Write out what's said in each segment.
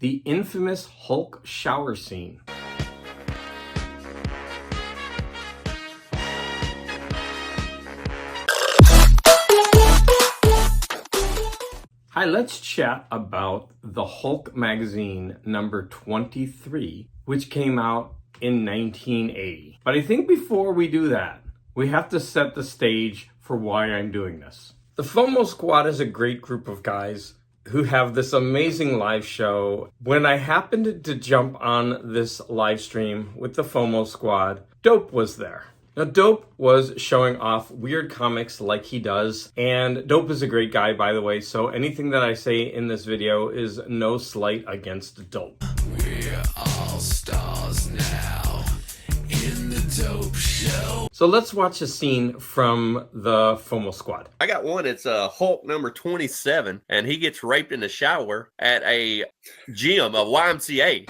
The infamous Hulk shower scene. Hi, let's chat about the Hulk magazine number 23, which came out in 1980. But I think before we do that, we have to set the stage for why I'm doing this. The FOMO Squad is a great group of guys who have this amazing live show. When I happened to jump on this live stream with the FOMO Squad, Dope was there. Now, Dope was showing off weird comics like he does, and Dope is a great guy, by the way, so anything that I say in this video is no slight against Dope. We're all stars now in the Dope Show. So let's watch a scene from the FOMO Squad. I got one. It's Hulk number 27, and he gets raped in the shower at a gym, a YMCA.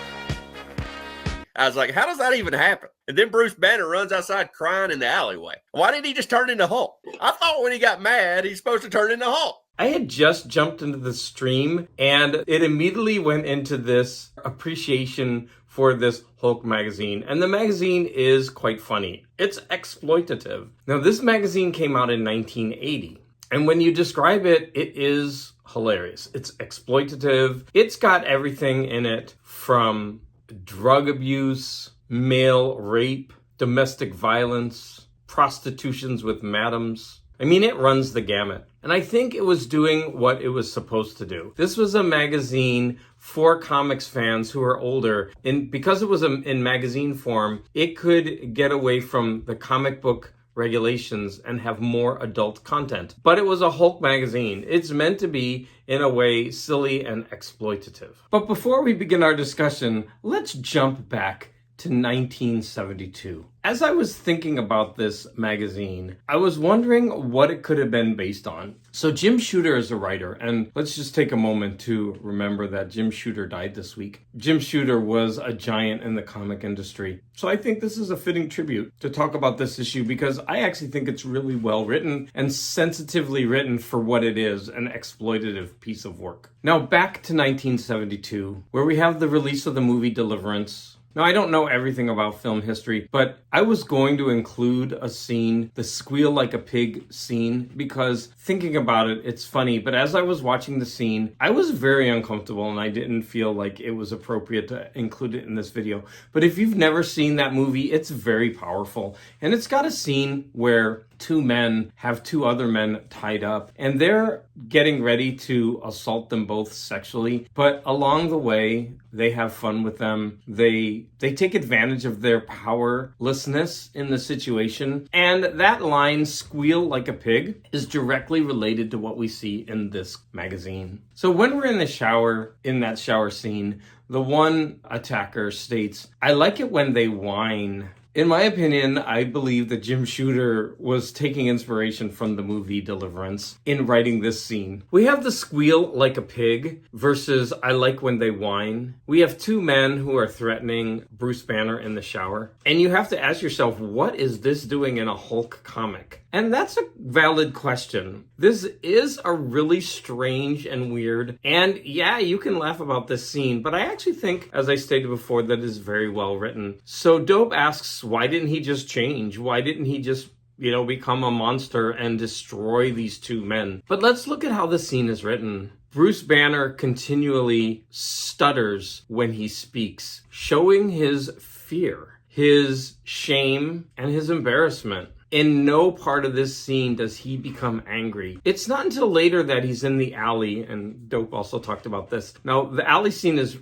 I was like, how does that even happen? And then Bruce Banner runs outside crying in the alleyway. Why didn't he just turn into Hulk? I thought when he got mad, he's supposed to turn into Hulk. I had just jumped into the stream, and it immediately went into this appreciation for this Hulk magazine. And the magazine is quite funny. It's exploitative. Now, this magazine came out in 1980. And when you describe it, it is hilarious. It's exploitative. It's got everything in it from drug abuse, male rape, domestic violence, prostitutions with madams. I mean, it runs the gamut. And I think it was doing what it was supposed to do. This was a magazine for comics fans who are older. And because it was in magazine form, it could get away from the comic book regulations and have more adult content. But it was a Hulk magazine. It's meant to be, in a way, silly and exploitative. But before we begin our discussion, let's jump back to 1972. As I was thinking about this magazine, I was wondering what it could have been based on. So Jim Shooter is a writer, and let's just take a moment to remember that Jim Shooter died this week. Jim Shooter was a giant in the comic industry. So I think this is a fitting tribute to talk about this issue because I actually think it's really well written and sensitively written for what it is, an exploitative piece of work. Now back to 1972, where we have the release of the movie Deliverance. Now, I don't know everything about film history, but I was going to include a scene, the squeal like a pig scene, because thinking about it, it's funny. But as I was watching the scene, I was very uncomfortable and I didn't feel like it was appropriate to include it in this video. But if you've never seen that movie, it's very powerful. And it's got a scene where two men have two other men tied up and they're getting ready to assault them both sexually. But along the way, they have fun with them. They take advantage of their powerlessness in the situation. And that line, squeal like a pig, is directly related to what we see in this magazine. So when we're in the shower, in that shower scene, the one attacker states, "I like it when they whine." In my opinion, I believe that Jim Shooter was taking inspiration from the movie Deliverance in writing this scene. We have the squeal like a pig versus I like when they whine. We have two men who are threatening Bruce Banner in the shower. And you have to ask yourself, what is this doing in a Hulk comic? And that's a valid question. This is a really strange and weird, and yeah, you can laugh about this scene, but I actually think, as I stated before, that is very well written. So Dope asks, why didn't he just change? Why didn't he just, become a monster and destroy these two men? But let's look at how the scene is written. Bruce Banner continually stutters when he speaks, showing his fear, his shame, and his embarrassment. In no part of this scene does he become angry. It's not until later that he's in the alley, and Dope also talked about this. Now, the alley scene is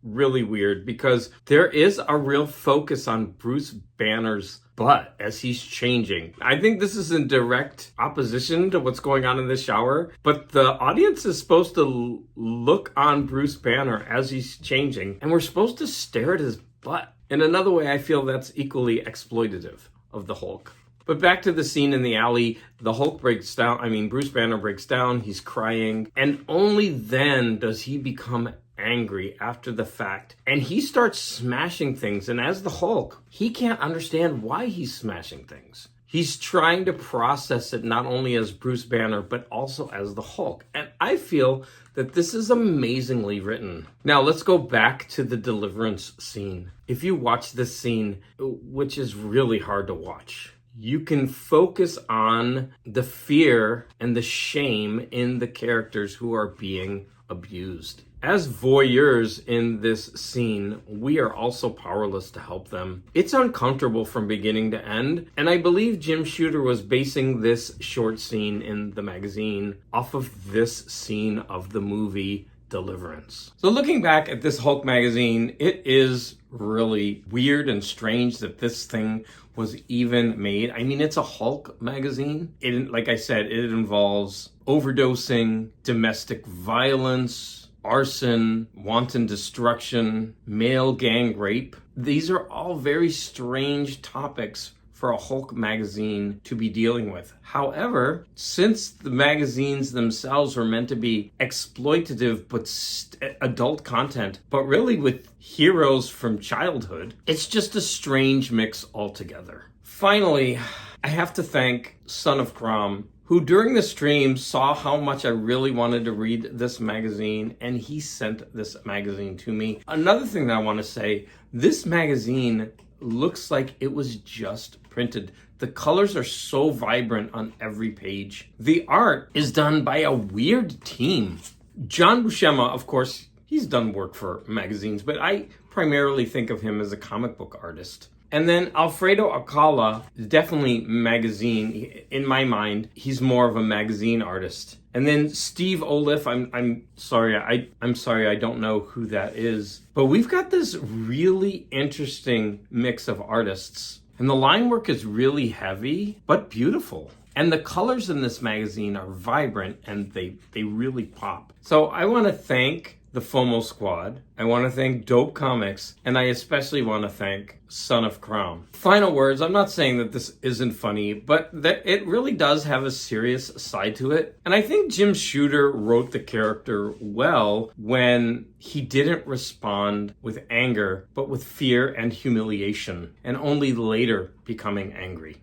really weird because there is a real focus on Bruce Banner's butt as he's changing. I think this is in direct opposition to what's going on in the shower, but the audience is supposed to look on Bruce Banner as he's changing, and we're supposed to stare at his butt. In another way, I feel that's equally exploitative of the Hulk. But back to the scene in the alley, the Hulk breaks down, Bruce Banner breaks down, he's crying, and only then does he become angry after the fact. And he starts smashing things, and as the Hulk, he can't understand why he's smashing things. He's trying to process it not only as Bruce Banner, but also as the Hulk. And I feel that this is amazingly written. Now, let's go back to the deliverance scene. If you watch this scene, which is really hard to watch, you can focus on the fear and the shame in the characters who are being abused. As voyeurs in this scene, we are also powerless to help them. It's uncomfortable from beginning to end, and I believe Jim Shooter was basing this short scene in the magazine off of this scene of the movie Deliverance. So looking back at this Hulk magazine, it is really weird and strange that this thing was even made. I mean, it's a Hulk magazine. Like I said, it involves overdosing, domestic violence, arson, wanton destruction, male gang rape. These are all very strange topics for a Hulk magazine to be dealing with. However, since the magazines themselves were meant to be exploitative but adult content, but really with heroes from childhood, it's just a strange mix altogether. Finally, I have to thank Son of Crom, who during the stream saw how much I really wanted to read this magazine, and he sent this magazine to me. Another thing that I want to say, this magazine looks like it was just printed. The colors are so vibrant on every page. The art is done by a weird team. John Buscema, of course, he's done work for magazines, but I primarily think of him as a comic book artist. And then Alfredo Alcala, definitely magazine. In my mind, he's more of a magazine artist. And then Steve Oliff, I'm sorry, I don't know who that is. But we've got this really interesting mix of artists. And the line work is really heavy, but beautiful. And the colors in this magazine are vibrant and they really pop. So I want to thank the FOMO Squad. I want to thank Dope Comics, and I especially want to thank Son of Crom. Final words, I'm not saying that this isn't funny, but that it really does have a serious side to it. And I think Jim Shooter wrote the character well when he didn't respond with anger, but with fear and humiliation, and only later becoming angry.